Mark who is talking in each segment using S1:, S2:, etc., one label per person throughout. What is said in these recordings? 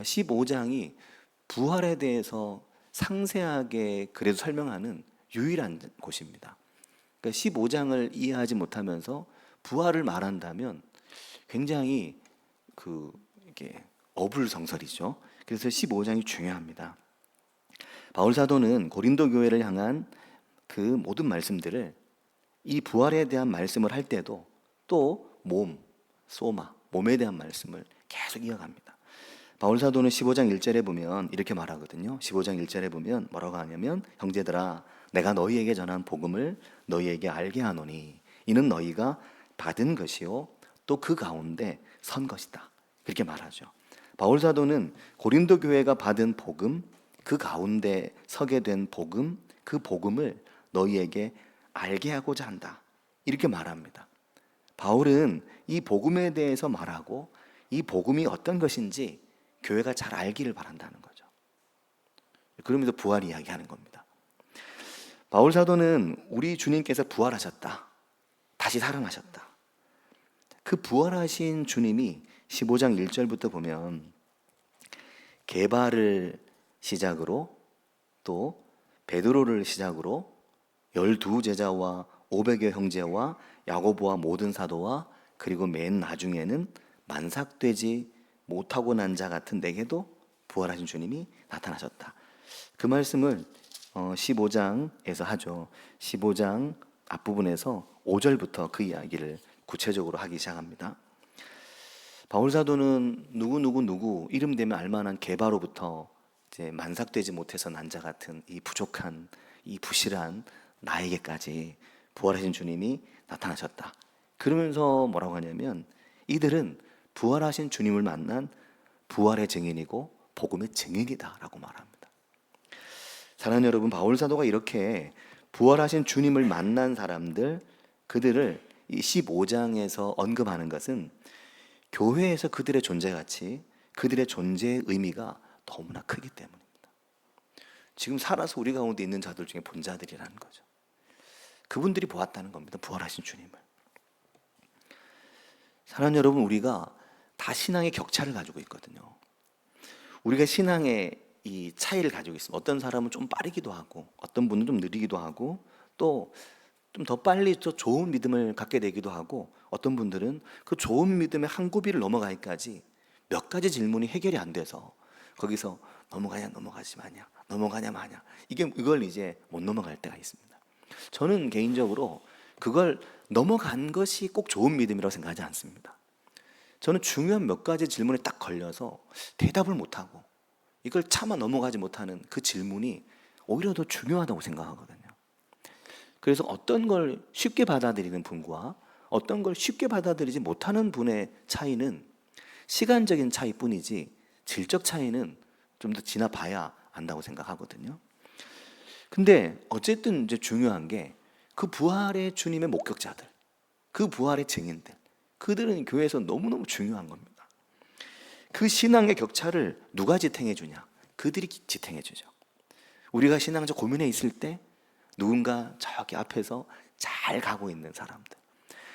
S1: 15장이 부활에 대해서 상세하게 그래도 설명하는 유일한 곳입니다. 그러니까 15장을 이해하지 못하면서 부활을 말한다면 굉장히 이게 어불성설이죠. 그래서 15장이 중요합니다. 바울 사도는 고린도 교회를 향한 그 모든 말씀들을 이 부활에 대한 말씀을 할 때도 또 소마, 몸에 대한 말씀을 계속 이어갑니다. 바울 사도는 15장 1절에 보면 이렇게 말하거든요. 15장 1절에 보면 뭐라고 하냐면, 형제들아 내가 너희에게 전한 복음을 너희에게 알게 하노니 이는 너희가 받은 것이요 또 그 가운데 선 것이다. 그렇게 말하죠. 바울 사도는 고린도 교회가 받은 복음, 그 가운데 서게 된 복음, 그 복음을 너희에게 알게 하고자 한다. 이렇게 말합니다. 바울은 이 복음에 대해서 말하고 이 복음이 어떤 것인지 교회가 잘 알기를 바란다는 거죠. 그러면서 부활 이야기하는 겁니다. 바울 사도는 우리 주님께서 부활하셨다, 다시 살아나셨다, 그 부활하신 주님이 15장 1절부터 보면 게바를 시작으로 또 베드로를 시작으로 12제자와 500여 형제와 야고보와 모든 사도와 그리고 맨 나중에는 만삭되지 못하고 난 자 같은 내게도 부활하신 주님이 나타나셨다. 그 말씀을 15장에서 하죠. 15장 앞부분에서 5절부터 그 이야기를 구체적으로 하기 시작합니다. 바울 사도는 누구 이름 되면 알만한 게바로부터 이제 만삭되지 못해서 난 자 같은 이 부족한, 이 부실한 나에게까지 부활하신 주님이 나타나셨다. 그러면서 뭐라고 하냐면 이들은 부활하신 주님을 만난 부활의 증인이고 복음의 증인이다라고 말합니다. 사랑하는 여러분, 바울 사도가 이렇게 부활하신 주님을 만난 사람들, 그들을 이 15장에서 언급하는 것은 교회에서 그들의 존재 가치, 그들의 존재의 의미가 너무나 크기 때문입니다. 지금 살아서 우리 가운데 있는 자들 중에 본 자들이라는 거죠. 그분들이 보았다는 겁니다. 부활하신 주님을. 사랑하는 여러분, 우리가 다 신앙의 격차를 가지고 있거든요. 우리가 신앙의 이 차이를 가지고 있습니다. 어떤 사람은 좀 빠르기도 하고 어떤 분은 좀 느리기도 하고 또 좀 더 빨리 더 좋은 믿음을 갖게 되기도 하고 어떤 분들은 그 좋은 믿음의 한 고비를 넘어가기까지 몇 가지 질문이 해결이 안 돼서 거기서 넘어가냐 넘어가지 마냐 넘어가냐 마냐 이걸 이제 못 넘어갈 때가 있습니다. 저는 개인적으로 그걸 넘어간 것이 꼭 좋은 믿음이라고 생각하지 않습니다. 저는 중요한 몇 가지 질문에 딱 걸려서 대답을 못하고 이걸 차마 넘어가지 못하는 그 질문이 오히려 더 중요하다고 생각하거든요. 그래서 어떤 걸 쉽게 받아들이는 분과 어떤 걸 쉽게 받아들이지 못하는 분의 차이는 시간적인 차이뿐이지 질적 차이는 좀 더 지나봐야 안다고 생각하거든요. 근데 어쨌든 이제 중요한 게 그 부활의 주님의 목격자들, 그 부활의 증인들, 그들은 교회에서 너무너무 중요한 겁니다. 그 신앙의 격차를 누가 지탱해 주냐? 그들이 지탱해 주죠. 우리가 신앙적 고민에 있을 때 누군가 저기 앞에서 잘 가고 있는 사람들,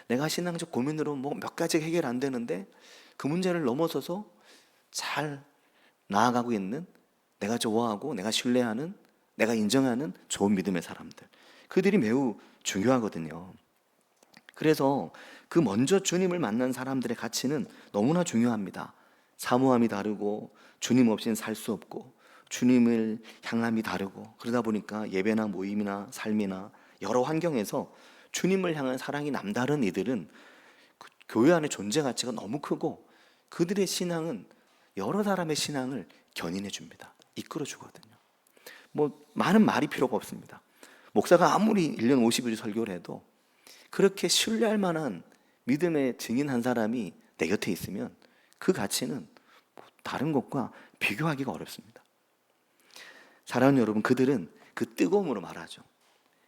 S1: 내가 신앙적 고민으로 뭐 몇 가지 해결 안 되는데 그 문제를 넘어서서 잘 나아가고 있는, 내가 좋아하고 내가 신뢰하는, 내가 인정하는 좋은 믿음의 사람들, 그들이 매우 중요하거든요. 그래서 그 먼저 주님을 만난 사람들의 가치는 너무나 중요합니다. 사모함이 다르고 주님 없이는 살 수 없고 주님을 향함이 다르고, 그러다 보니까 예배나 모임이나 삶이나 여러 환경에서 주님을 향한 사랑이 남다른 이들은 교회 안의 존재 가치가 너무 크고 그들의 신앙은 여러 사람의 신앙을 견인해 줍니다. 이끌어 주거든요. 뭐 많은 말이 필요가 없습니다. 목사가 아무리 1년 50일 설교를 해도 그렇게 신뢰할 만한 믿음의 증인 한 사람이 내 곁에 있으면 그 가치는 다른 것과 비교하기가 어렵습니다. 사랑하는 여러분, 그들은 그 뜨거움으로 말하죠.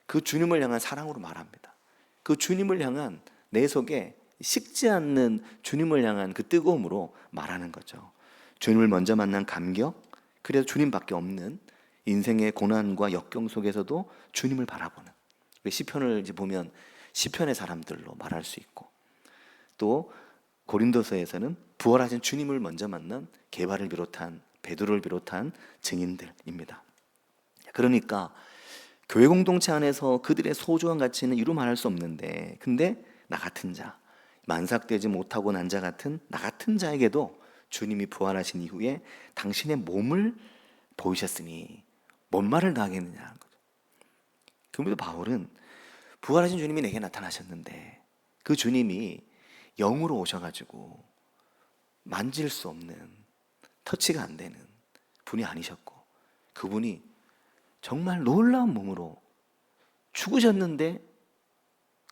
S1: 그 주님을 향한 사랑으로 말합니다. 그 주님을 향한 내 속에 식지 않는 주님을 향한 그 뜨거움으로 말하는 거죠. 주님을 먼저 만난 감격, 그래서 주님밖에 없는 인생의 고난과 역경 속에서도 주님을 바라보는, 시편을 이제 보면 시편의 사람들로 말할 수 있고, 또 고린도서에서는 부활하신 주님을 먼저 만난 게바를 비롯한 베드로를 비롯한 증인들입니다. 그러니까 교회 공동체 안에서 그들의 소중한 가치는 이루 말할 수 없는데, 근데 나 같은 자, 만삭되지 못하고 난 자 같은 나 같은 자에게도 주님이 부활하신 이후에 당신의 몸을 보이셨으니 뭔 말을 더 하겠느냐는 거죠. 그런데도 바울은 부활하신 주님이 내게 나타나셨는데 그 주님이 영으로 오셔가지고 만질 수 없는, 터치가 안 되는 분이 아니셨고, 그분이 정말 놀라운 몸으로 죽으셨는데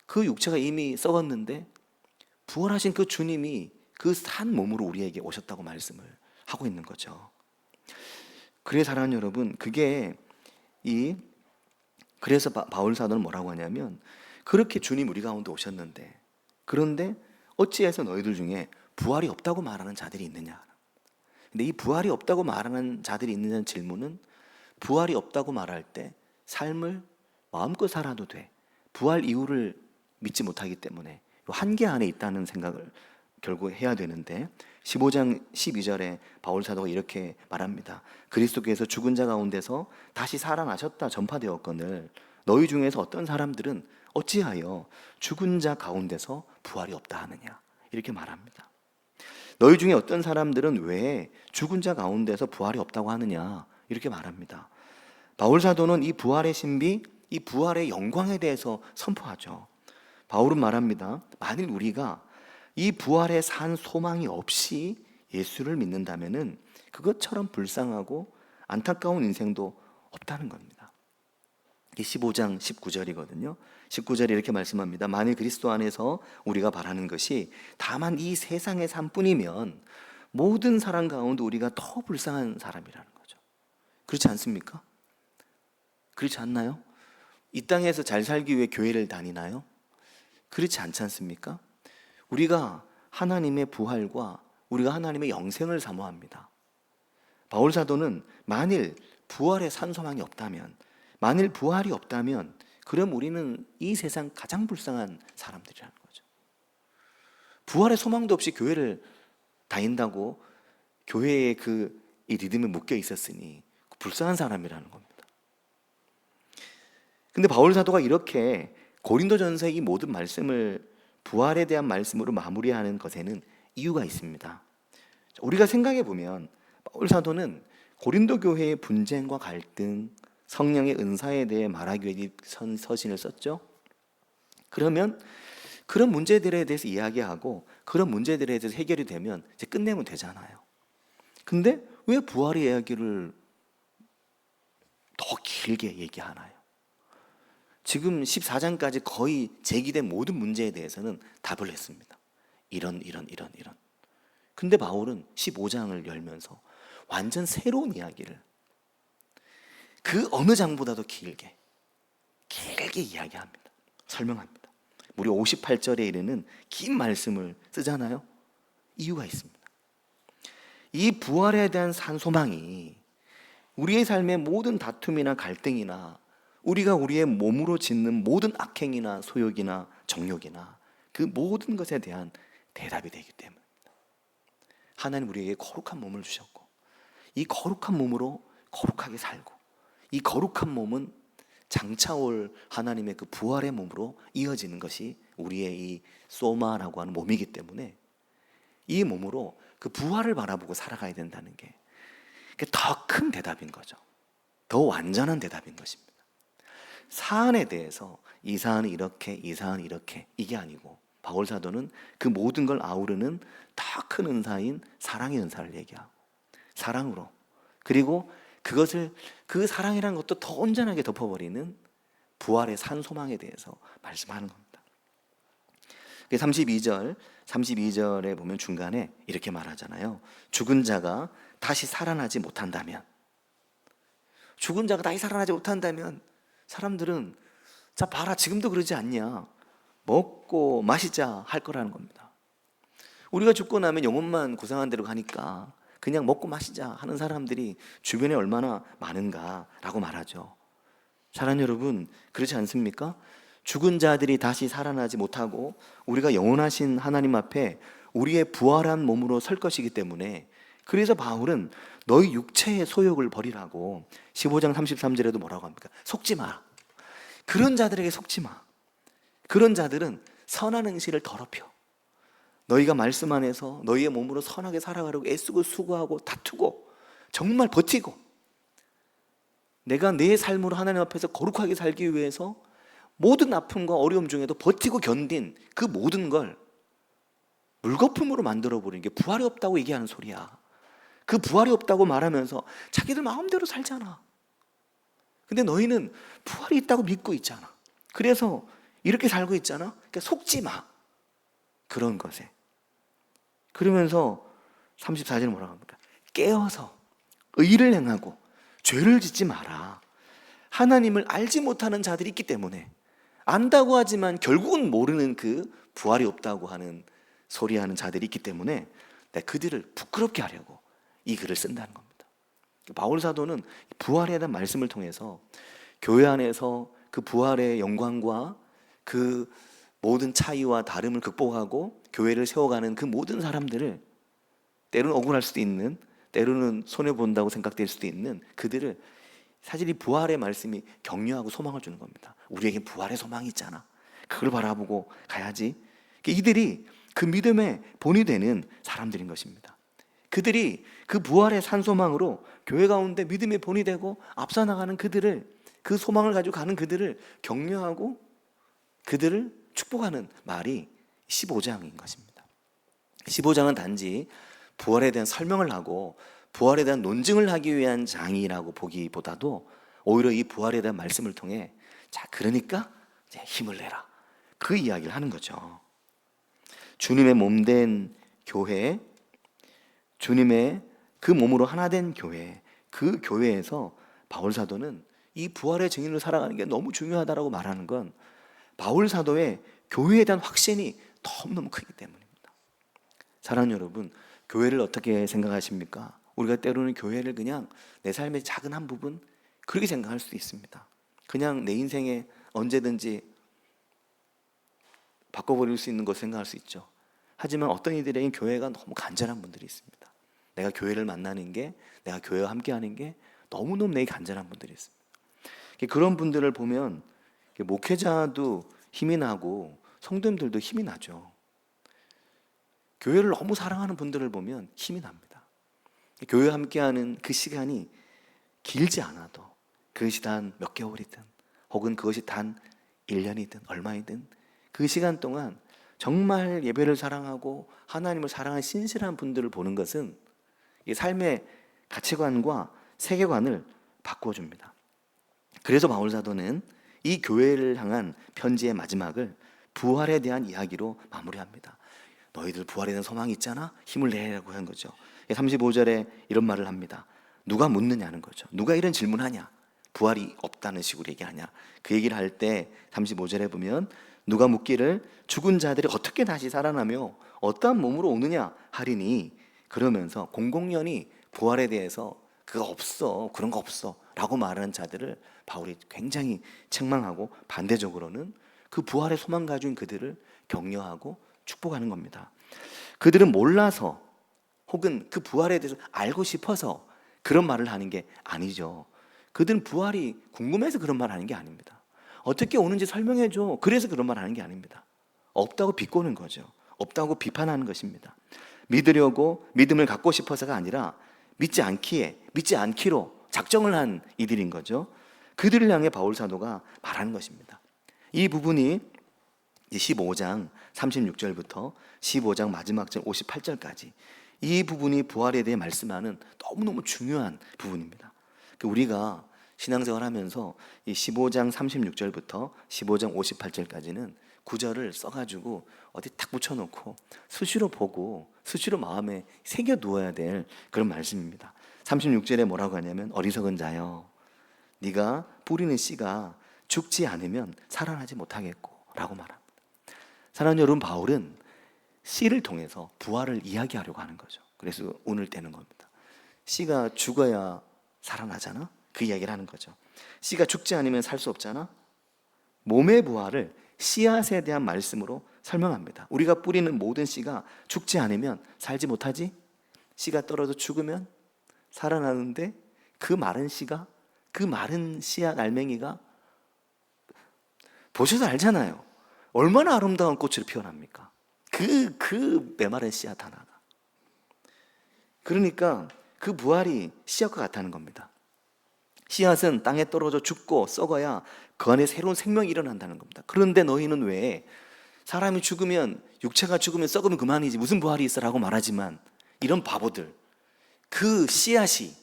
S1: 그 육체가 이미 썩었는데 부활하신 그 주님이 그 산 몸으로 우리에게 오셨다고 말씀을 하고 있는 거죠. 그래 사랑하는 여러분, 그래서 바울 사도는 뭐라고 하냐면, 그렇게 주님 우리 가운데 오셨는데 그런데 어찌해서 너희들 중에 부활이 없다고 말하는 자들이 있느냐. 근데 이 부활이 없다고 말하는 자들이 있느냐는 질문은, 부활이 없다고 말할 때 삶을 마음껏 살아도 돼, 부활 이후를 믿지 못하기 때문에 한계 안에 있다는 생각을 결국 해야 되는데, 15장 12절에 바울 사도가 이렇게 말합니다. 그리스도께서 죽은 자 가운데서 다시 살아나셨다 전파되었거늘 너희 중에서 어떤 사람들은 어찌하여 죽은 자 가운데서 부활이 없다 하느냐, 이렇게 말합니다. 너희 중에 어떤 사람들은 왜 죽은 자 가운데서 부활이 없다고 하느냐, 이렇게 말합니다. 바울 사도는 이 부활의 신비, 이 부활의 영광에 대해서 선포하죠. 바울은 말합니다. 만일 우리가 이 부활에 산 소망이 없이 예수를 믿는다면은 그것처럼 불쌍하고 안타까운 인생도 없다는 겁니다. 이게 15장 19절이거든요. 19절에 이렇게 말씀합니다. 만일 그리스도 안에서 우리가 바라는 것이 다만 이 세상의 삶뿐이면 모든 사람 가운데 우리가 더 불쌍한 사람이라는 거죠. 그렇지 않습니까? 그렇지 않나요? 이 땅에서 잘 살기 위해 교회를 다니나요? 그렇지 않지 않습니까? 우리가 하나님의 부활과 우리가 하나님의 영생을 사모합니다. 바울 사도는 만일 부활의 산 소망이 없다면, 만일 부활이 없다면 그럼 우리는 이 세상 가장 불쌍한 사람들이라는 거죠. 부활의 소망도 없이 교회를 다닌다고 교회의 이 리듬에 묶여 있었으니 불쌍한 사람이라는 겁니다. 근데 바울 사도가 이렇게 고린도전서의 이 모든 말씀을 부활에 대한 말씀으로 마무리하는 것에는 이유가 있습니다. 우리가 생각해 보면 바울 사도는 고린도 교회의 분쟁과 갈등, 성령의 은사에 대해 말하기 위해 서신을 썼죠. 그러면 그런 문제들에 대해서 이야기하고 그런 문제들에 대해서 해결이 되면 이제 끝내면 되잖아요. 근데 왜 부활의 이야기를 더 길게 얘기하나요? 지금 14장까지 거의 제기된 모든 문제에 대해서는 답을 했습니다. 이런. 근데 바울은 15장을 열면서 완전 새로운 이야기를 그 어느 장보다도 길게 이야기합니다. 설명합니다. 무려 58절에 이르는 긴 말씀을 쓰잖아요. 이유가 있습니다. 이 부활에 대한 산 소망이 우리의 삶의 모든 다툼이나 갈등이나 우리가 우리의 몸으로 짓는 모든 악행이나 소욕이나 정욕이나 그 모든 것에 대한 대답이 되기 때문입니다. 하나님 우리에게 거룩한 몸을 주셨고 이 거룩한 몸으로 거룩하게 살고 이 거룩한 몸은 장차올 하나님의 그 부활의 몸으로 이어지는 것이 우리의 이 소마라고 하는 몸이기 때문에 이 몸으로 그 부활을 바라보고 살아가야 된다는 게 더 큰 대답인 거죠. 더 완전한 대답인 것입니다. 사안에 대해서 이 사안은 이렇게, 이 사안은 이렇게, 이게 아니고 바울 사도는 그 모든 걸 아우르는 더 큰 은사인 사랑의 은사를 얘기하고 사랑으로, 그리고 그것을 그 사랑이라는 것도 더 온전하게 덮어버리는 부활의 산 소망에 대해서 말씀하는 겁니다. 32절에 보면 중간에 이렇게 말하잖아요. 죽은 자가 다시 살아나지 못한다면, 죽은 자가 다시 살아나지 못한다면 사람들은 자 봐라 지금도 그러지 않냐, 먹고 마시자 할 거라는 겁니다. 우리가 죽고 나면 영혼만 고상한 데로 가니까 그냥 먹고 마시자 하는 사람들이 주변에 얼마나 많은가라고 말하죠. 사랑하는 여러분, 그렇지 않습니까? 죽은 자들이 다시 살아나지 못하고 우리가 영원하신 하나님 앞에 우리의 부활한 몸으로 설 것이기 때문에 그래서 바울은 너희 육체의 소욕을 버리라고 15장 33절에도 뭐라고 합니까? 속지 마. 그런 자들에게 속지 마. 그런 자들은 선한 행실을 더럽혀. 너희가 말씀 안에서 너희의 몸으로 선하게 살아가려고 애쓰고 수고하고 다투고 정말 버티고 내가 내 삶으로 하나님 앞에서 거룩하게 살기 위해서 모든 아픔과 어려움 중에도 버티고 견딘 그 모든 걸 물거품으로 만들어버리는 게 부활이 없다고 얘기하는 소리야. 그 부활이 없다고 말하면서 자기들 마음대로 살잖아. 근데 너희는 부활이 있다고 믿고 있잖아. 그래서 이렇게 살고 있잖아. 그러니까 속지 마. 그런 것에. 그러면서 34절에 뭐라고 합니까? 깨어서 의를 행하고 죄를 짓지 마라. 하나님을 알지 못하는 자들이 있기 때문에 안다고 하지만 결국은 모르는 그 부활이 없다고 하는 소리하는 자들이 있기 때문에 내가 그들을 부끄럽게 하려고 이 글을 쓴다는 겁니다. 바울 사도는 부활에 대한 말씀을 통해서 교회 안에서 그 부활의 영광과 그 모든 차이와 다름을 극복하고 교회를 세워가는 그 모든 사람들을, 때로는 억울할 수도 있는, 때로는 손해본다고 생각될 수도 있는 그들을, 사실 이 부활의 말씀이 격려하고 소망을 주는 겁니다. 우리에게 부활의 소망이 있잖아. 그걸 바라보고 가야지. 이들이 그 믿음의 본이 되는 사람들인 것입니다. 그들이 그 부활의 산소망으로 교회 가운데 믿음의 본이 되고 앞서 나가는 그들을, 그 소망을 가지고 가는 그들을 격려하고 그들을 축복하는 말이 15장인 것입니다. 15장은 단지 부활에 대한 설명을 하고 부활에 대한 논증을 하기 위한 장이라고 보기보다도 오히려 이 부활에 대한 말씀을 통해, 자, 그러니까 이제 힘을 내라, 그 이야기를 하는 거죠. 주님의 몸된 교회, 주님의 그 몸으로 하나 된 교회, 그 교회에서 바울 사도는 이 부활의 증인으로 살아가는 게 너무 중요하다고 말하는 건 바울 사도의 교회에 대한 확신이 너무너무 크기 때문입니다. 사랑하는 여러분, 교회를 어떻게 생각하십니까? 우리가 때로는 교회를 그냥 내 삶의 작은 한 부분, 그렇게 생각할 수도 있습니다. 그냥 내 인생에 언제든지 바꿔버릴 수 있는 것을 생각할 수 있죠. 하지만 어떤 이들에겐 교회가 너무 간절한 분들이 있습니다. 내가 교회를 만나는 게, 내가 교회와 함께하는 게 너무너무 내게 간절한 분들이 있습니다. 그런 분들을 보면 목회자도 힘이 나고 성도님들도 힘이 나죠. 교회를 너무 사랑하는 분들을 보면 힘이 납니다. 교회와 함께하는 그 시간이 길지 않아도, 그것이 단 몇 개월이든 혹은 그것이 단 1년이든 얼마이든 그 시간 동안 정말 예배를 사랑하고 하나님을 사랑하는 신실한 분들을 보는 것은 이 삶의 가치관과 세계관을 바꿔줍니다. 그래서 바울 사도는 이 교회를 향한 편지의 마지막을 부활에 대한 이야기로 마무리합니다. 너희들 부활에 대한 소망이 있잖아? 힘을 내라고 한 거죠. 35절에 이런 말을 합니다. 누가 묻느냐는 거죠. 누가 이런 질문하냐? 부활이 없다는 식으로 얘기하냐? 그 얘기를 할 때 35절에 보면 누가 묻기를 죽은 자들이 어떻게 다시 살아나며 어떠한 몸으로 오느냐 하리니, 그러면서 공공연히 부활에 대해서 그거 없어, 그런 거 없어 라고 말하는 자들을 바울이 굉장히 책망하고 반대적으로는 그 부활의 소망 가진 그들을 격려하고 축복하는 겁니다. 그들은 몰라서 혹은 그 부활에 대해서 알고 싶어서 그런 말을 하는 게 아니죠. 그들은 부활이 궁금해서 그런 말을 하는 게 아닙니다. 어떻게 오는지 설명해줘, 그래서 그런 말을 하는 게 아닙니다. 없다고 비꼬는 거죠. 없다고 비판하는 것입니다. 믿으려고, 믿음을 갖고 싶어서가 아니라 믿지 않기에, 믿지 않기로 작정을 한 이들인 거죠. 그들을 향해 바울 사도가 말하는 것입니다. 이 부분이 15장 36절부터 15장 마지막 절 58절까지 이 부분이 부활에 대해 말씀하는 너무너무 중요한 부분입니다. 우리가 신앙생활 하면서 이 15장 36절부터 15장 58절까지는 구절을 써가지고 어디 탁 붙여놓고 수시로 보고 수시로 마음에 새겨두어야 될 그런 말씀입니다. 36절에 뭐라고 하냐면, 어리석은 자여, 네가 뿌리는 씨가 죽지 않으면 살아나지 못하겠고 라고 말합니다. 사랑하는 여러분, 바울은 씨를 통해서 부활을 이야기하려고 하는 거죠. 그래서 운을 떼는 겁니다. 씨가 죽어야 살아나잖아? 그 이야기를 하는 거죠. 씨가 죽지 않으면 살 수 없잖아? 몸의 부활을 씨앗에 대한 말씀으로 설명합니다. 우리가 뿌리는 모든 씨가 죽지 않으면 살지 못하지? 씨가 떨어져 죽으면 살아나는데 그 마른 씨가, 그 마른 씨앗 알맹이가, 보셔서 알잖아요. 얼마나 아름다운 꽃을 피워납니까? 그 메마른 씨앗 하나가. 그러니까 그 부활이 씨앗과 같다는 겁니다. 씨앗은 땅에 떨어져 죽고 썩어야 그 안에 새로운 생명이 일어난다는 겁니다. 그런데 너희는 왜 사람이 죽으면, 육체가 죽으면 썩으면 그만이지 무슨 부활이 있어라고 말하지만, 이런 바보들, 그 씨앗이,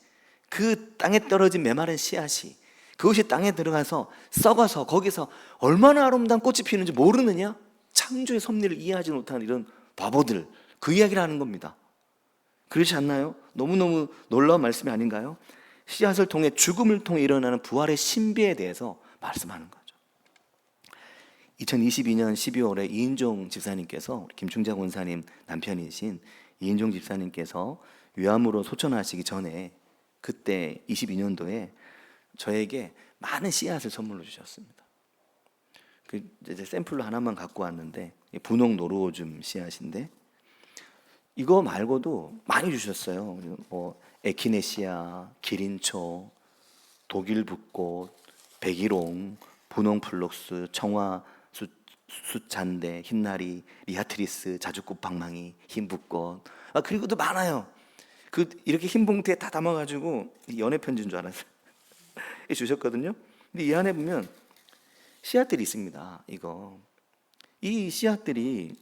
S1: 그 땅에 떨어진 메마른 씨앗이 그것이 땅에 들어가서 썩어서 거기서 얼마나 아름다운 꽃이 피우는지 모르느냐? 창조의 섭리를 이해하지 못하는 이런 바보들, 그 이야기를 하는 겁니다. 그렇지 않나요? 너무너무 놀라운 말씀이 아닌가요? 씨앗을 통해, 죽음을 통해 일어나는 부활의 신비에 대해서 말씀하는 거죠. 2022년 12월에 이인종 집사님께서, 김충자 권사님 남편이신 이인종 집사님께서 위암으로 소천하시기 전에, 그때 22년도에 저에게 많은 씨앗을 선물로 주셨습니다. 그 이제 샘플로 하나만 갖고 왔는데, 분홍 노루오줌 씨앗인데, 이거 말고도 많이 주셨어요. 뭐 에키네시아, 기린초, 독일 붓꽃, 백일홍, 분홍 플록스, 청화, 숫잔대, 흰나리, 리아트리스, 자주꽃 방망이, 흰 붓꽃, 그리고 또 많아요. 이렇게 흰 봉투에 다 담아가지고 연애 편지인 줄 알았어요. 주셨거든요. 근데 이 안에 보면 씨앗들이 있습니다. 이 씨앗들이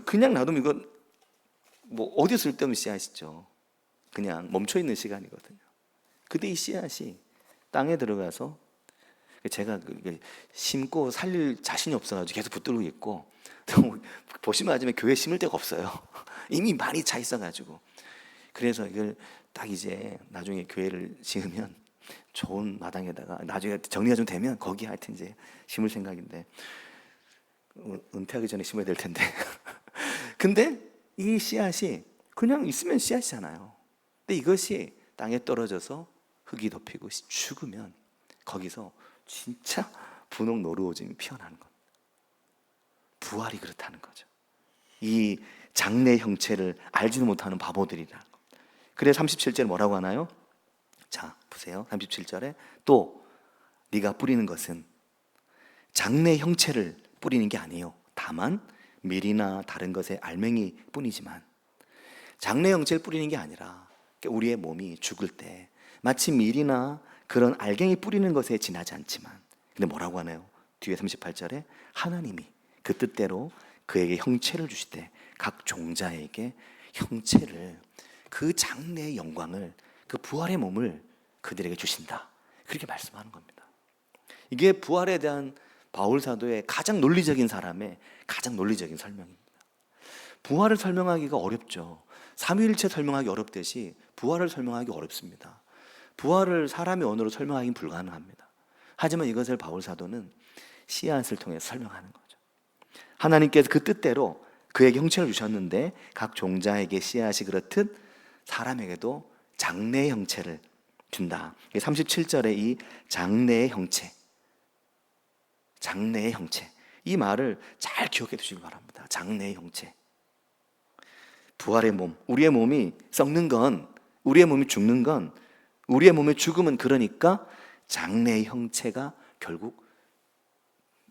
S1: 그냥 놔두면 이거 뭐 어디 쓸데없는 씨앗이죠. 그냥 멈춰 있는 시간이거든요. 근데 이 씨앗이 땅에 들어가서, 제가 심고 살릴 자신이 없어가지고 계속 붙들고 있고, 보시면 알지만 교회 심을 데가 없어요. 이미 많이 차 있어가지고. 그래서 이걸 딱 이제 나중에 교회를 지으면 좋은 마당에다가, 나중에 정리가 좀 되면 거기 하여튼 이제 심을 생각인데, 은퇴하기 전에 심어야 될 텐데. 근데 이 씨앗이 그냥 있으면 씨앗이잖아요. 근데 이것이 땅에 떨어져서 흙이 덮이고 죽으면 거기서 진짜 분홍 노루오줌이 피어나는 겁니다. 부활이 그렇다는 거죠. 이 장래 형체를 알지도 못하는 바보들이라는 겁니다. 그래서 37절에 뭐라고 하나요? 자, 보세요. 37절에 또 네가 뿌리는 것은 장래 형체를 뿌리는 게 아니에요. 다만 밀이나 다른 것의 알맹이 뿐이지만, 장래 형체를 뿌리는 게 아니라 우리의 몸이 죽을 때 마치 밀이나 그런 알갱이 뿌리는 것에 지나지 않지만, 근데 뭐라고 하나요? 뒤에 38절에 하나님이 그 뜻대로 그에게 형체를 주시되 각 종자에게 형체를, 그 장래의 영광을, 그 부활의 몸을 그들에게 주신다. 그렇게 말씀하는 겁니다. 이게 부활에 대한 바울 사도의 가장 논리적인 사람의 가장 논리적인 설명입니다. 부활을 설명하기가 어렵죠. 삼위일체 설명하기 어렵듯이 부활을 설명하기 어렵습니다. 부활을 사람의 언어로 설명하기는 불가능합니다. 하지만 이것을 바울 사도는 씨앗을 통해 설명하는 거죠. 하나님께서 그 뜻대로 그에게 형체를 주셨는데 각 종자에게 씨앗이 그렇듯 사람에게도 장래의 형체를 준다. 37절에 이 장래의 형체, 장래의 형체, 이 말을 잘 기억해 두시기 바랍니다. 장래의 형체. 부활의 몸, 우리의 몸이 썩는 건, 우리의 몸이 죽는 건, 우리의 몸의 죽음은 그러니까 장래의 형체가 결국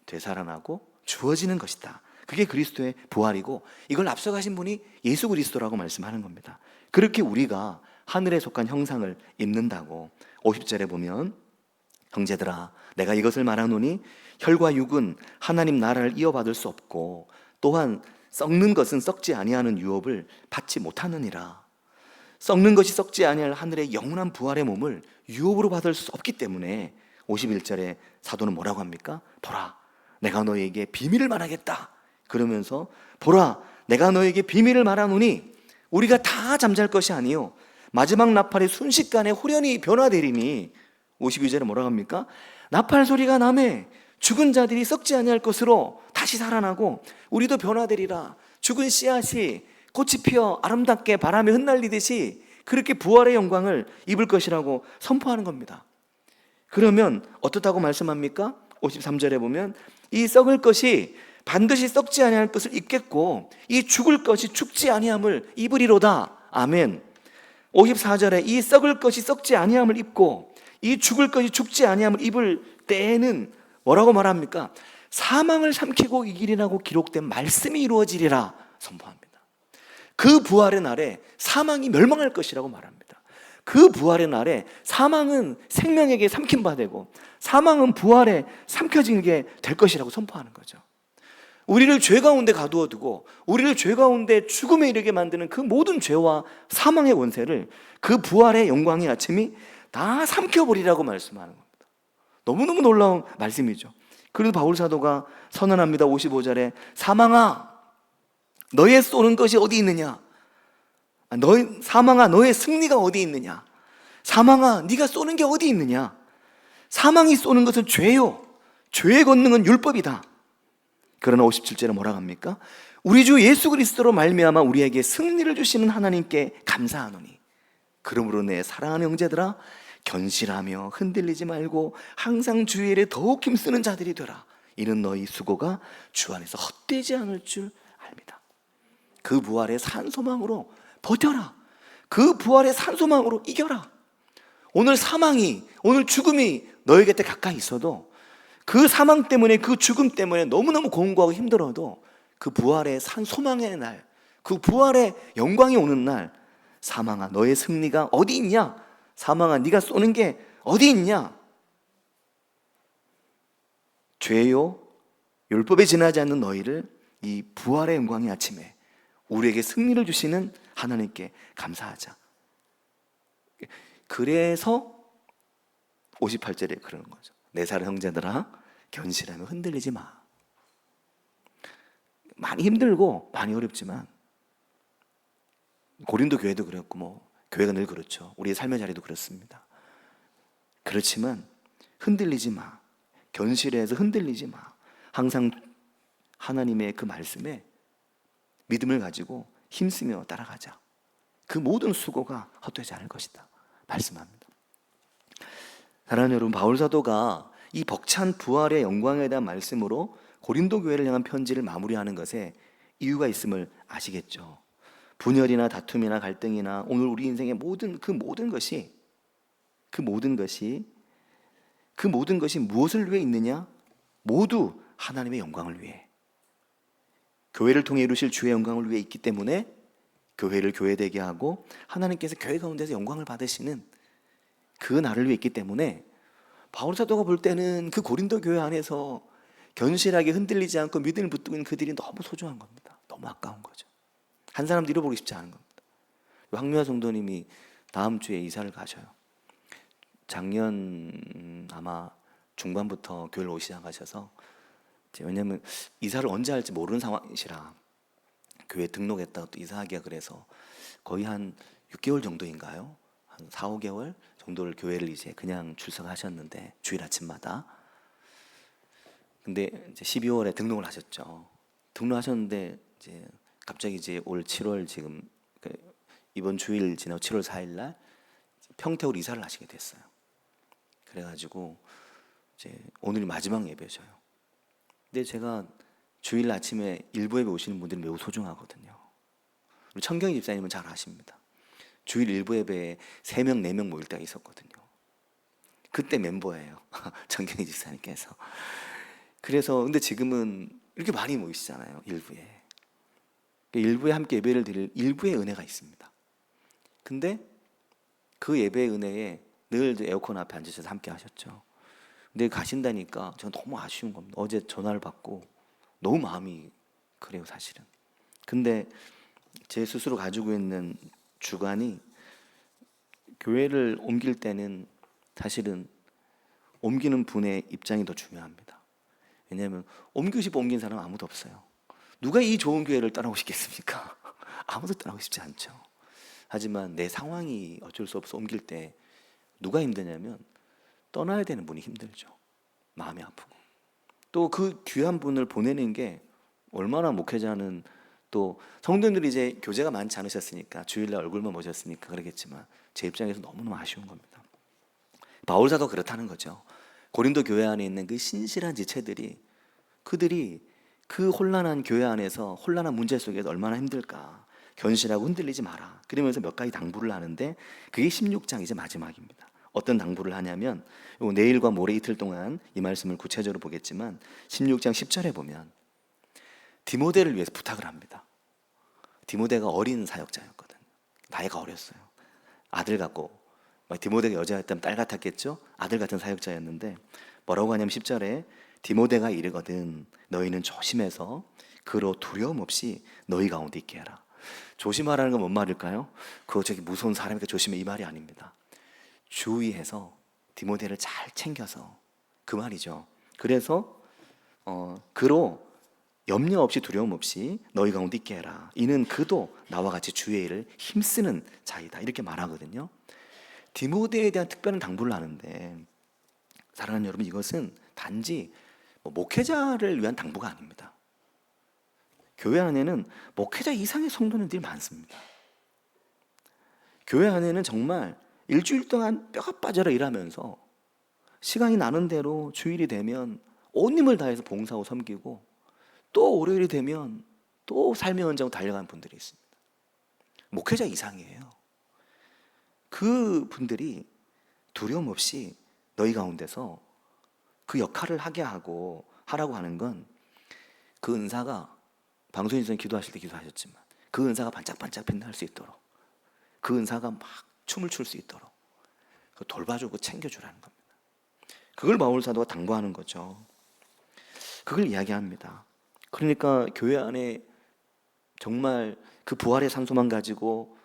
S1: 되살아나고 주어지는 것이다. 그게 그리스도의 부활이고, 이걸 앞서가신 분이 예수 그리스도라고 말씀하는 겁니다. 그렇게 우리가 하늘에 속한 형상을 입는다고 50절에 보면, 형제들아 내가 이것을 말하노니 혈과 육은 하나님 나라를 이어받을 수 없고 또한 썩는 것은 썩지 아니하는 유업을 받지 못하느니라. 썩는 것이 썩지 아니할 하늘의 영원한 부활의 몸을 유업으로 받을 수 없기 때문에 51절에 사도는 뭐라고 합니까? 보라 내가 너에게 비밀을 말하겠다. 그러면서 보라 내가 너에게 비밀을 말하노니 우리가 다 잠잘 것이 아니요 마지막 나팔이 순식간에 후련히 변화되리니, 52절에 뭐라고 합니까? 나팔 소리가 나매 죽은 자들이 썩지 아니할 것으로 다시 살아나고 우리도 변화되리라. 죽은 씨앗이 꽃이 피어 아름답게 바람에 흩날리듯이 그렇게 부활의 영광을 입을 것이라고 선포하는 겁니다. 그러면 어떻다고 말씀합니까? 53절에 보면 이 썩을 것이 반드시 썩지 아니할 것을 입겠고 이 죽을 것이 죽지 아니함을 입으리로다. 아멘. 54절에 이 썩을 것이 썩지 아니함을 입고 이 죽을 것이 죽지 아니함을 입을 때에는 뭐라고 말합니까? 사망을 삼키고 이기리라고 기록된 말씀이 이루어지리라 선포합니다. 그 부활의 날에 사망이 멸망할 것이라고 말합니다. 그 부활의 날에 사망은 생명에게 삼킨 바 되고 사망은 부활에 삼켜지게 될 것이라고 선포하는 거죠. 우리를 죄 가운데 가두어 두고 우리를 죄 가운데 죽음에 이르게 만드는 그 모든 죄와 사망의 원세를 그 부활의 영광의 아침이 다 삼켜버리라고 말씀하는 겁니다. 너무너무 놀라운 말씀이죠. 그래서 바울 사도가 선언합니다. 55절에 사망아 너의 쏘는 것이 어디 있느냐? 사망아 너의 승리가 어디 있느냐? 사망아 네가 쏘는 게 어디 있느냐? 사망이 쏘는 것은 죄요. 죄의 권능은 율법이다. 그러나 57절에 뭐라고 합니까? 우리 주 예수 그리스도로 말미암아 우리에게 승리를 주시는 하나님께 감사하노니 그러므로 내 사랑하는 형제들아 견실하며 흔들리지 말고 항상 주의 일에 더욱 힘쓰는 자들이 되라. 이는 너희 수고가 주 안에서 헛되지 않을 줄 압니다. 그 부활의 산소망으로 버텨라. 그 부활의 산소망으로 이겨라. 오늘 사망이, 오늘 죽음이 너희 곁에 가까이 있어도 그 사망 때문에, 그 죽음 때문에 너무너무 공고하고 힘들어도 그 부활의 산소망의 날, 그 부활의 영광이 오는 날, 사망아 너의 승리가 어디 있냐? 사망아 네가 쏘는 게 어디 있냐? 죄요 율법에 지나지 않는 너희를 이 부활의 영광의 아침에 우리에게 승리를 주시는 하나님께 감사하자. 그래서 58절에 그러는 거죠. 내 사랑 형제들아 견실하며 흔들리지 마. 많이 힘들고 많이 어렵지만 고린도 교회도 그랬고 뭐 교회가 늘 그렇죠. 우리의 삶의 자리도 그렇습니다. 그렇지만 흔들리지 마. 견실해서 흔들리지 마. 항상 하나님의 그 말씀에 믿음을 가지고 힘쓰며 따라가자. 그 모든 수고가 헛되지 않을 것이다 말씀합니다. 사랑하는 여러분, 바울 사도가 이 벅찬 부활의 영광에 대한 말씀으로 고린도 교회를 향한 편지를 마무리하는 것에 이유가 있음을 아시겠죠. 분열이나 다툼이나 갈등이나 오늘 우리 인생의 모든 것이 무엇을 위해 있느냐? 모두 하나님의 영광을 위해, 교회를 통해 이루실 주의 영광을 위해 있기 때문에 교회를 교회되게 하고 하나님께서 교회 가운데서 영광을 받으시는 그 날을 위해 있기 때문에 바울 사도가 볼 때는 그 고린도 교회 안에서 견실하게 흔들리지 않고 믿음을 붙들고 있는 그들이 너무 소중한 겁니다. 너무 아까운 거죠. 한 사람도 잃어보기 쉽지 않은 겁니다. 황미화 성도님이 다음 주에 이사를 가셔요. 작년 아마 중반부터 교회를 오기 시작하셔서, 왜냐하면 이사를 언제 할지 모르는 상황이시라 교회 등록했다가 또 이사하기가 그래서 거의 한 6개월 정도인가요? 한 4, 5개월 정도를 교회를 이제 그냥 출석하셨는데 주일 아침마다. 근데 이제 12월에 등록을 하셨죠. 등록하셨는데 이제 갑자기 이제 올 7월 지금 이번 주일 지나고 7월 4일 날 평택으로 이사를 하시게 됐어요. 그래가지고 이제 오늘이 마지막 예배셔요. 근데 제가 주일 아침에 일부 예배 오시는 분들이 매우 소중하거든요. 우리 천경희 집사님은 잘 아십니다. 주일 일부 예배에 3명, 4명 모일 때가 있었거든요. 그때 멤버예요. 천경희 집사님께서. 그래서 근데 지금은 이렇게 많이 모이시잖아요. 일부에. 일부에 함께 예배를 드릴 일부의 은혜가 있습니다. 근데 그 예배의 은혜에 늘 에어컨 앞에 앉으셔서 함께 하셨죠. 근데 가신다니까 저는 너무 아쉬운 겁니다. 어제 전화를 받고 너무 마음이 그래요, 사실은. 근데 제 스스로 가지고 있는 주관이 교회를 옮길 때는 사실은 옮기는 분의 입장이 더 중요합니다. 왜냐하면 옮기고 싶어 옮긴 사람은 아무도 없어요. 누가 이 좋은 교회를 떠나고 싶겠습니까? 아무도 떠나고 싶지 않죠. 하지만 내 상황이 어쩔 수 없어 옮길 때 누가 힘드냐면 떠나야 되는 분이 힘들죠. 마음이 아프고. 또 그 귀한 분을 보내는 게 얼마나 목회자는, 또 성도님들이 이제 교제가 많지 않으셨으니까 주일날 얼굴만 보셨으니까 그러겠지만 제 입장에서 너무너무 아쉬운 겁니다. 바울 사도 그렇다는 거죠. 고린도 교회 안에 있는 그 신실한 지체들이, 그들이 그 혼란한 교회 안에서 혼란한 문제 속에서 얼마나 힘들까. 견실하고 흔들리지 마라. 그러면서 몇 가지 당부를 하는데 그게 16장 이제 마지막입니다. 어떤 당부를 하냐면 내일과 모레 이틀 동안 이 말씀을 구체적으로 보겠지만 16장 10절에 보면 디모데를 위해서 부탁을 합니다. 디모데가 어린 사역자였거든요. 나이가 어렸어요. 아들 같고, 디모데가 여자였다면 딸 같았겠죠? 아들 같은 사역자였는데 뭐라고 하냐면 10절에 디모데가 이르거든 너희는 조심해서 그로 두려움 없이 너희 가운데 있게 해라. 조심하라는 건 뭔 말일까요? 그거 저기 무서운 사람이니까 조심해 이 말이 아닙니다. 주의해서 디모데를 잘 챙겨서 그 말이죠. 그래서 그로 염려 없이 두려움 없이 너희 가운데 있게 해라. 이는 그도 나와 같이 주의 일을 힘쓰는 자이다. 이렇게 말하거든요. 디모데에 대한 특별한 당부를 하는데 사랑하는 여러분, 이것은 단지 목회자를 위한 당부가 아닙니다. 교회 안에는 목회자 이상의 성도님들이 많습니다. 교회 안에는 정말 일주일 동안 뼈가 빠져라 일하면서 시간이 나는 대로 주일이 되면 온 힘을 다해서 봉사하고 섬기고 또 월요일이 되면 또 삶의 현장으로 달려가는 분들이 있습니다. 목회자 이상이에요. 그 분들이 두려움 없이 너희 가운데서 그 역할을 하게 하라고 하는 건 그 은사가 방송에서 기도하실 때 기도하셨지만 그 은사가 반짝반짝 빛날 수 있도록 그 은사가 막 춤을 출 수 있도록 돌봐주고 챙겨주라는 겁니다. 그걸 바울 사도가 당부하는 거죠. 그걸 이야기합니다. 그러니까 교회 안에 정말 그 부활의 산소만 가지고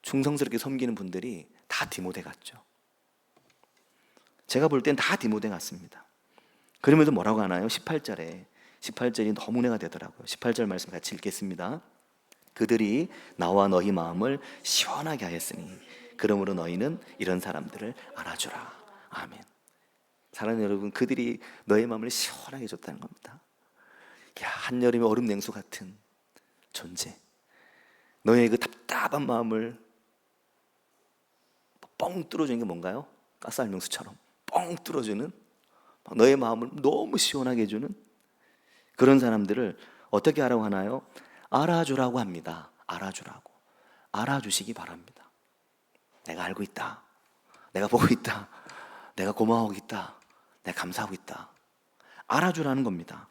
S1: 충성스럽게 섬기는 분들이 다 디모데 같죠. 제가 볼 땐 다 디모데 같습니다. 그러면서 뭐라고 하나요? 18절이 너무 은혜가 되더라고요. 18절 말씀 같이 읽겠습니다. 그들이 나와 너희 마음을 시원하게 하였으니 그러므로 너희는 이런 사람들을 알아주라. 아멘. 사랑하는 여러분, 그들이 너의 마음을 시원하게 해줬다는 겁니다. 한여름의 얼음 냉수 같은 존재, 너의 그 답답한 마음을 뻥 뚫어주는 게 뭔가요? 가스알명수처럼 뻥 뚫어주는, 너의 마음을 너무 시원하게 해주는 그런 사람들을 어떻게 하라고 하나요? 알아주라고 합니다. 알아주시기 바랍니다. 내가 알고 있다, 내가 보고 있다, 내가 고마워하고 있다, 내가 감사하고 있다. 알아주라는 겁니다.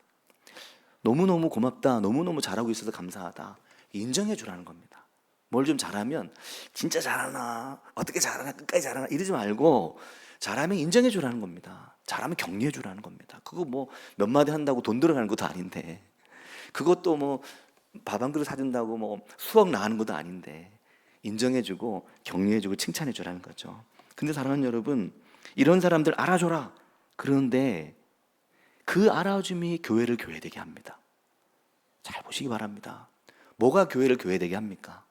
S1: 너무너무 고맙다, 너무너무 잘하고 있어서 감사하다, 인정해 주라는 겁니다. 뭘 좀 잘하면 진짜 잘하나, 어떻게 잘하나, 끝까지 잘하나 이러지 말고 잘하면 인정해 주라는 겁니다. 잘하면 격려해 주라는 겁니다. 그거 몇 마디 한다고 돈 들어가는 것도 아닌데, 그것도 밥 한 그릇 사준다고 수억 나가는 것도 아닌데 인정해 주고 격려해 주고 칭찬해 주라는 거죠. 근데 사랑하는 여러분, 이런 사람들 알아줘라. 그런데 그 알아줌이 교회를 교회되게 합니다. 잘 보시기 바랍니다. 뭐가 교회를 교회되게 합니까?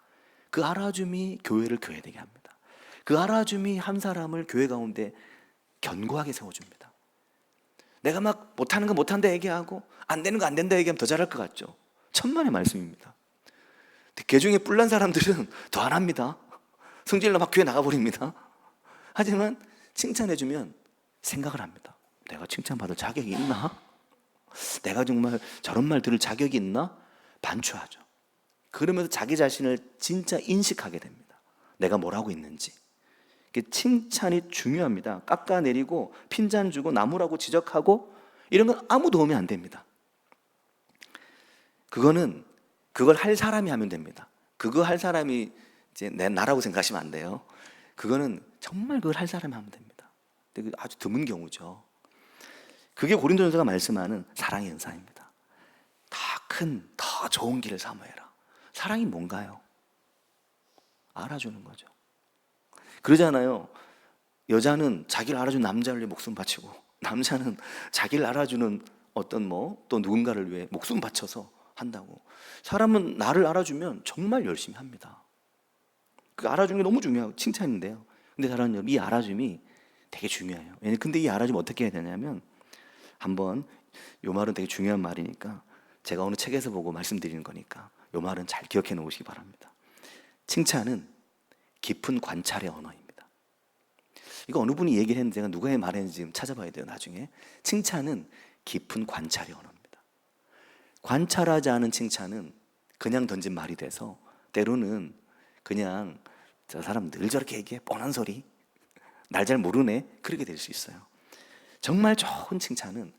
S1: 그 알아줌이 교회를 교회되게 합니다. 그 알아줌이 한 사람을 교회 가운데 견고하게 세워줍니다. 내가 막 못하는 거 못한다 얘기하고 안 되는 거 안 된다 얘기하면 더 잘할 것 같죠? 천만의 말씀입니다. 개 중에 뿔난 사람들은 더 안 합니다. 성질나 막 교회 나가버립니다. 하지만 칭찬해주면 생각을 합니다. 내가 칭찬받을 자격이 있나? 내가 정말 저런 말 들을 자격이 있나? 반추하죠. 그러면서 자기 자신을 진짜 인식하게 됩니다. 내가 뭘 하고 있는지. 칭찬이 중요합니다. 깎아내리고 핀잔 주고 나무라고 지적하고 이런 건 아무 도움이 안 됩니다. 그걸 할 사람이 하면 됩니다. 그거 할 사람이 이제 나라고 생각하시면 안 돼요. 그거는 정말 그걸 할 사람이 하면 됩니다. 근데 아주 드문 경우죠. 그게 고린도전서가 말씀하는 사랑의 은사입니다. 더 좋은 길을 사모해라. 사랑이 뭔가요? 알아주는 거죠. 그러잖아요. 여자는 자기를 알아주는 남자를 위해 목숨 바치고, 남자는 자기를 알아주는 어떤 또 누군가를 위해 목숨 바쳐서 한다고. 사람은 나를 알아주면 정말 열심히 합니다. 그 알아주는 게 너무 중요하고 칭찬인데요. 근데 사랑하는 여러분, 이 알아줌이 되게 중요해요. 근데 이 알아줌 어떻게 해야 되냐면, 한번 요 말은 되게 중요한 말이니까 제가 어느 책에서 보고 말씀드리는 거니까 요 말은 잘 기억해 놓으시기 바랍니다. 칭찬은 깊은 관찰의 언어입니다. 이거 어느 분이 얘기를 했는데 제가 누가 말했는지 지금 찾아봐야 돼요. 나중에. 칭찬은 깊은 관찰의 언어입니다. 관찰하지 않은 칭찬은 그냥 던진 말이 돼서 때로는 그냥 저 사람 늘 저렇게 얘기해, 뻔한 소리, 날 잘 모르네, 그렇게 될 수 있어요. 정말 좋은 칭찬은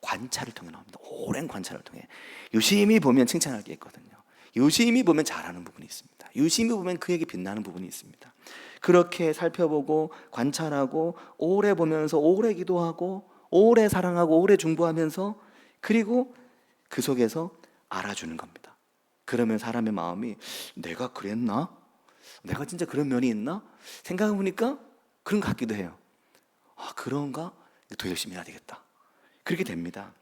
S1: 관찰을 통해 나옵니다. 오랜 관찰을 통해. 유심히 보면 칭찬할 게 있거든요. 유심히 보면 잘하는 부분이 있습니다. 유심히 보면 그에게 빛나는 부분이 있습니다. 그렇게 살펴보고 관찰하고 오래 보면서 오래 기도하고 오래 사랑하고 오래 중보하면서, 그리고 그 속에서 알아주는 겁니다. 그러면 사람의 마음이 내가 그랬나? 내가 진짜 그런 면이 있나? 생각해보니까 그런 것 같기도 해요. 아, 그런가? 더 열심히 해야 되겠다. 그렇게 됩니다.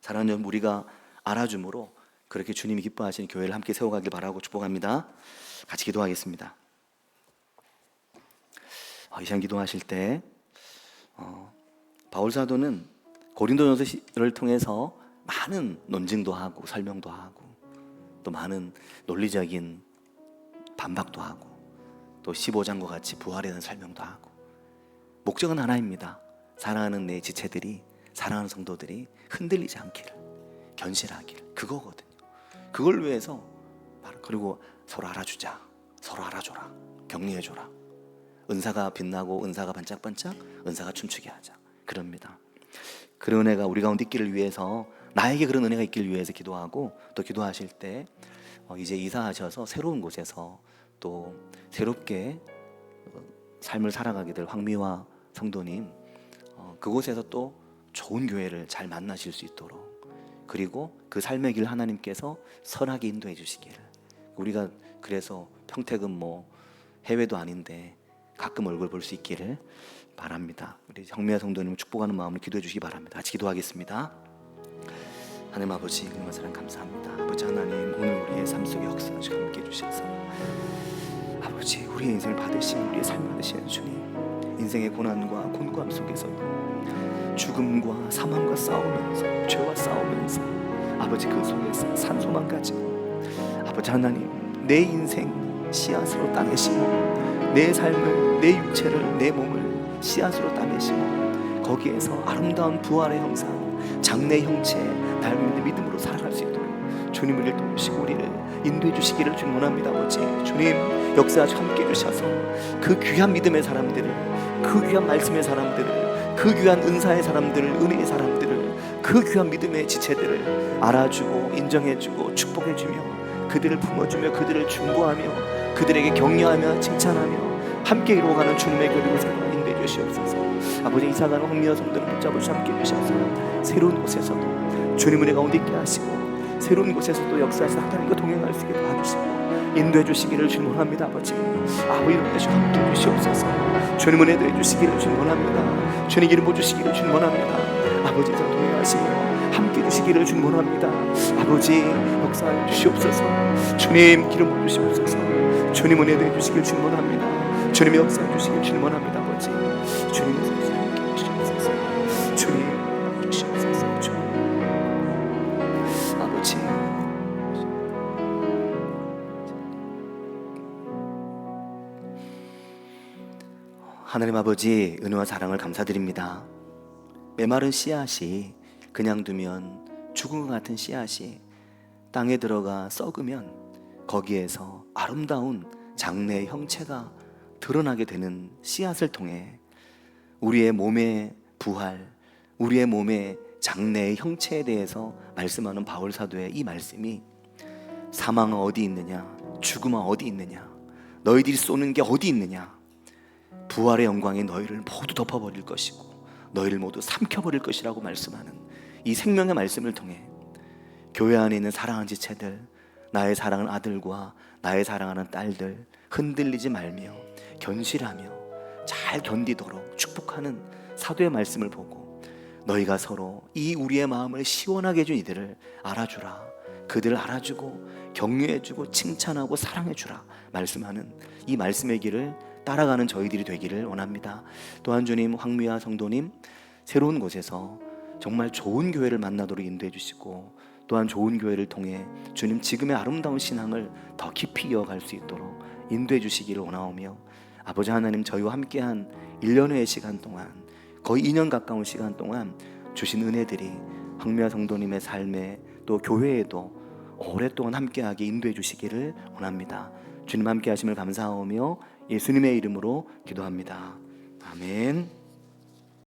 S1: 사랑하는 여러분, 우리가 알아줌으로 그렇게 주님이 기뻐하시는 교회를 함께 세워가길 바라고 축복합니다. 같이 기도하겠습니다. 이 시간 기도하실 때 바울 사도는 고린도전서를 통해서 많은 논증도 하고 설명도 하고 또 많은 논리적인 반박도 하고 또 15장과 같이 부활에 대한 설명도 하고, 목적은 하나입니다. 사랑하는 내 지체들이, 사랑하는 성도들이 흔들리지 않기를, 견실하기를, 그거거든요. 그걸 위해서, 그리고 서로 알아주자, 서로 알아줘라, 격려해줘라, 은사가 빛나고 은사가 반짝반짝, 은사가 춤추게 하자, 그럽니다. 그런 은혜가 우리 가운데 있기를 위해서, 나에게 그런 은혜가 있기를 위해서 기도하고, 또 기도하실 때 이제 이사하셔서 새로운 곳에서 또 새롭게 삶을 살아가게 될 황미화 성도님, 그곳에서 또 좋은 교회를 잘 만나실 수 있도록, 그리고 그 삶의 길 하나님께서 선하게 인도해 주시기를. 우리가 그래서 평택은 뭐 해외도 아닌데 가끔 얼굴 볼 수 있기를 바랍니다. 우리 황미화 성도님 축복하는 마음으로 기도해 주시기 바랍니다. 같이 기도하겠습니다. 하나님 아버지, 그만 사랑 감사합니다. 아버지 하나님, 오늘 우리의 삶 속에 역사하시고 함께 해주셔서, 아버지, 우리의 인생을 받으시는, 우리의 삶을 받으시는 주님, 인생의 고난과 곤고함 속에서도 죽음과 사망과 싸우면서, 죄와 싸우면서, 아버지 그 속에서 산소만 가지고, 아버지 하나님, 내 인생 씨앗으로 땅에 심어, 내 삶을, 내 육체를, 내 몸을 씨앗으로 땅에 심어, 거기에서 아름다운 부활의 형상, 장래 형체, 닮은 믿음으로 살아갈 수 있도록 주님을 도우시고 우리를 인도해 주시기를 주님 원합니다. 아버지 주님, 역사하시고 함께 해주셔서 그 귀한 믿음의 사람들을, 그 귀한 말씀의 사람들을, 그 귀한 은사의 사람들을, 은혜의 사람들을, 그 귀한 믿음의 지체들을 알아주고 인정해주고 축복해주며, 그들을 품어주며 그들을 중보하며 그들에게 격려하며 칭찬하며 함께 이루어가는 주님의 교회를 세워 인도해 주시옵소서. 아버지, 이사가는 황미화 성도를 붙잡으시고 함께 해주셔서 새로운 곳에서도 주님 은혜 가운데 있게 하시고, 새로운 곳에서도 역사하시는 하나님과 동행할 수 있게 도와주시고 인도해 주시기를 주님 원합니다. 아버지, 이런 것이 함께 해주시옵소서. 주님 은혜도 해주시기를 주님 원합니다. 주님 이름 보주시기를 주님 원합니다. 아버지, 저 동행하시며 함께 해주시기를 주님 원합니다. 아버지, 역사해 주시옵소서. 주님 기름 부어주시옵소서. 주님 은혜도 해주시기를 주님 원합니다. 주님 역사해 주시기를 주님 원합니다. 아버지, 주님의 손에 함께 해주시옵소서. 주님 주시옵소서. 주님 아버지, 하나님 아버지, 은혜와 사랑을 감사드립니다. 메마른 씨앗이 그냥 두면 죽은 것 같은 씨앗이 땅에 들어가 썩으면 거기에서 아름다운 장래의 형체가 드러나게 되는 씨앗을 통해 우리의 몸의 부활, 우리의 몸의 장래의 형체에 대해서 말씀하는 바울 사도의 이 말씀이, 사망은 어디 있느냐, 죽음은 어디 있느냐, 너희들이 쏘는 게 어디 있느냐, 부활의 영광이 너희를 모두 덮어버릴 것이고 너희를 모두 삼켜버릴 것이라고 말씀하는 이 생명의 말씀을 통해 교회 안에 있는 사랑하는 지체들, 나의 사랑하는 아들과 나의 사랑하는 딸들 흔들리지 말며 견실하며 잘 견디도록 축복하는 사도의 말씀을 보고, 너희가 서로 이 우리의 마음을 시원하게 해준 이들을 알아주라, 그들을 알아주고 격려해주고 칭찬하고 사랑해주라 말씀하는 이 말씀의 길을 따라가는 저희들이 되기를 원합니다. 또한 주님, 황미화 성도님 새로운 곳에서 정말 좋은 교회를 만나도록 인도해 주시고, 또한 좋은 교회를 통해 주님 지금의 아름다운 신앙을 더 깊이 이어갈 수 있도록 인도해 주시기를 원하오며, 아버지 하나님, 저희와 함께한 1년의 시간 동안, 거의 2년 가까운 시간 동안 주신 은혜들이 황미화 성도님의 삶에 또 교회에도 오랫동안 함께하게 인도해 주시기를 원합니다. 주님 함께 하심을 감사하며 예수님의 이름으로 기도합니다. 아멘.